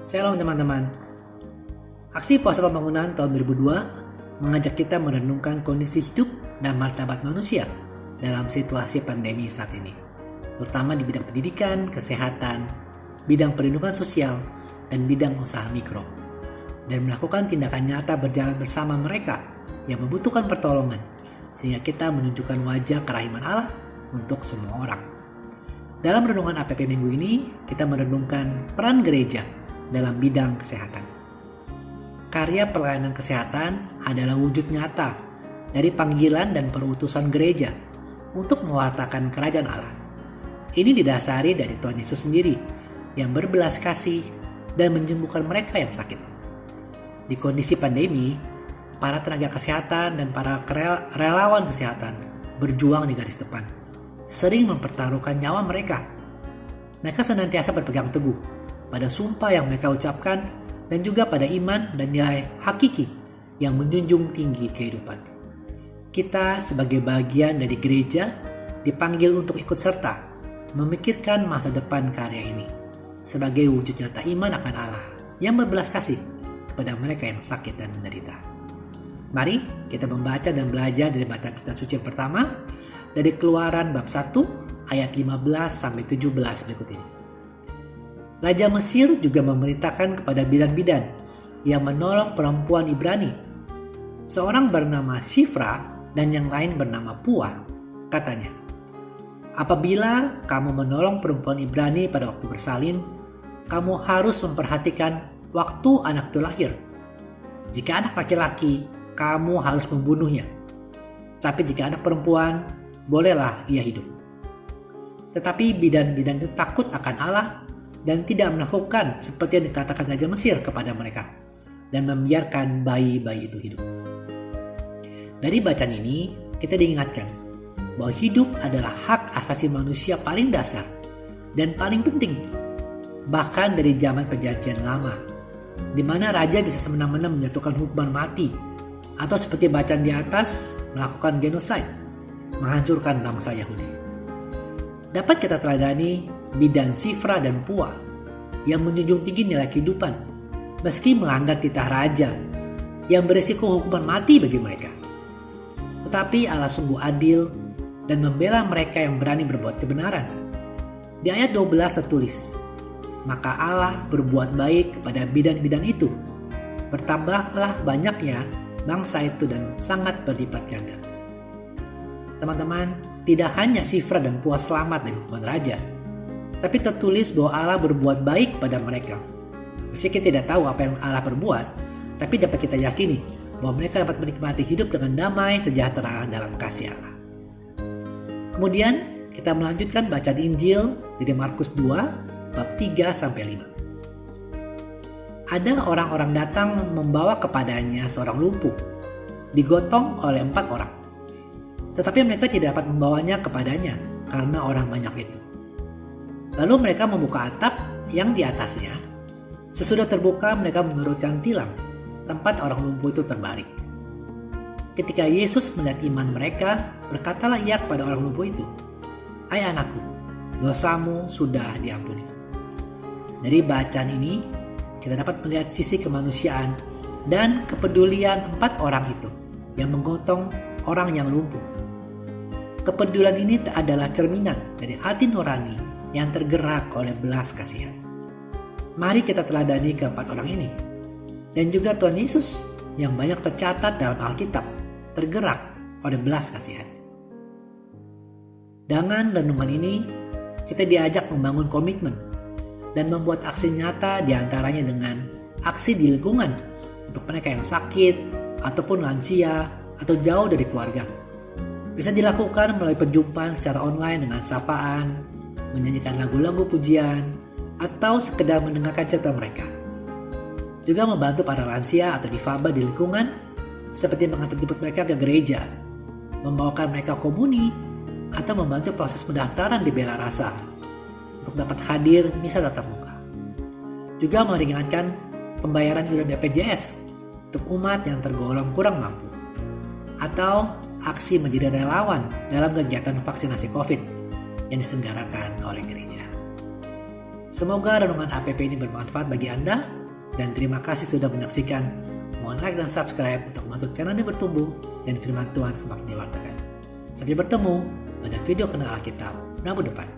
Shalom teman-teman. Aksi puasa pembangunan tahun 2002 mengajak kita merenungkan kondisi hidup dan martabat manusia dalam situasi pandemi saat ini, terutama di bidang pendidikan, kesehatan, bidang perlindungan sosial, dan bidang usaha mikro, dan melakukan tindakan nyata berjalan bersama mereka yang membutuhkan pertolongan, sehingga kita menunjukkan wajah kerahiman Allah untuk semua orang. Dalam renungan APP minggu ini, kita merenungkan peran gereja dalam bidang kesehatan. Karya pelayanan kesehatan adalah wujud nyata dari panggilan dan perutusan gereja untuk mewartakan kerajaan Allah. Ini didasari dari Tuhan Yesus sendiri yang berbelas kasih dan menyembuhkan mereka yang sakit. Di kondisi pandemi, para tenaga kesehatan dan para relawan kesehatan berjuang di garis depan, sering mempertaruhkan nyawa mereka. Mereka senantiasa berpegang teguh pada sumpah yang mereka ucapkan dan juga pada iman dan nilai hakiki yang menjunjung tinggi kehidupan. Kita sebagai bagian dari gereja dipanggil untuk ikut serta memikirkan masa depan karya ini sebagai wujud nyata iman akan Allah yang berbelas kasih kepada mereka yang sakit dan menderita. Mari kita membaca dan belajar dari bacaan kitab suci yang pertama dari Keluaran bab 1 ayat 15-17 berikut ini. Raja Mesir juga memerintahkan kepada bidan-bidan yang menolong perempuan Ibrani, seorang bernama Shifra dan yang lain bernama Puah. Katanya, apabila kamu menolong perempuan Ibrani pada waktu bersalin, kamu harus memperhatikan waktu anak itu lahir. Jika anak laki-laki, kamu harus membunuhnya. Tapi jika anak perempuan, bolehlah ia hidup. Tetapi bidan-bidan itu takut akan Allah dan tidak melakukan seperti yang dikatakan Raja Mesir kepada mereka dan membiarkan bayi-bayi itu hidup. Dari bacaan ini, kita diingatkan bahwa hidup adalah hak asasi manusia paling dasar dan paling penting, bahkan dari zaman perjanjian lama, di mana raja bisa semena-mena menjatuhkan hukuman mati atau seperti bacaan di atas melakukan genocide, menghancurkan bangsa Yahudi. Dapat kita teladani bidan Shifra dan Puah yang menjunjung tinggi nilai kehidupan meski melanggar titah raja yang berisiko hukuman mati bagi mereka. Tetapi Allah sungguh adil dan membela mereka yang berani berbuat kebenaran. Di ayat 12 tertulis, maka Allah berbuat baik kepada bidan-bidan itu. Bertambahlah banyaknya bangsa itu dan sangat berlipat ganda. Teman-teman, tidak hanya Shifra dan Puah selamat dari hukuman raja, tapi tertulis bahwa Allah berbuat baik pada mereka. Meski kita tidak tahu apa yang Allah perbuat, tapi dapat kita yakini bahwa mereka dapat menikmati hidup dengan damai sejahtera dalam kasih Allah. Kemudian kita melanjutkan bacaan Injil dari Markus 2 bab 3-5. Ada orang-orang datang membawa kepadanya seorang lumpuh, digotong oleh 4 orang. Tetapi mereka tidak dapat membawanya kepadanya karena orang banyak itu. Lalu mereka membuka atap yang di atasnya. Sesudah terbuka, mereka menurunkan tilam tempat orang lumpuh itu terbaring. Ketika Yesus melihat iman mereka, berkatalah ia kepada orang lumpuh itu, "Hai anakku, dosamu sudah diampuni." Dari bacaan ini, kita dapat melihat sisi kemanusiaan dan kepedulian 4 orang itu yang menggotong orang yang lumpuh. Kepedulian ini adalah cerminan dari hati nurani yang tergerak oleh belas kasihan. Mari kita teladani ke-4 orang ini. Dan juga Tuhan Yesus yang banyak tercatat dalam Alkitab tergerak oleh belas kasihan. Dengan renungan ini, kita diajak membangun komitmen dan membuat aksi nyata diantaranya dengan aksi di lingkungan untuk mereka yang sakit ataupun lansia atau jauh dari keluarga. Bisa dilakukan melalui perjumpaan secara online dengan sapaan, menyanyikan lagu-lagu pujian, atau sekedar mendengarkan cerita mereka. Juga membantu para lansia atau difabel di lingkungan, seperti mengantar jemput mereka ke gereja, membawakan mereka komuni, atau membantu proses pendaftaran di Bela Rasa untuk dapat hadir misa tatap muka. Juga meringankan pembayaran iuran BPJS untuk umat yang tergolong kurang mampu, atau aksi menjadi relawan dalam kegiatan vaksinasi COVID yang diselenggarakan oleh gereja. Semoga renungan APP ini bermanfaat bagi Anda Dan terima kasih sudah menyaksikan. Mohon like dan subscribe untuk membantu channel ini bertumbuh dan firman Tuhan semakin diwartakan. Sampai bertemu pada video kenal Alkitab Rabu depan.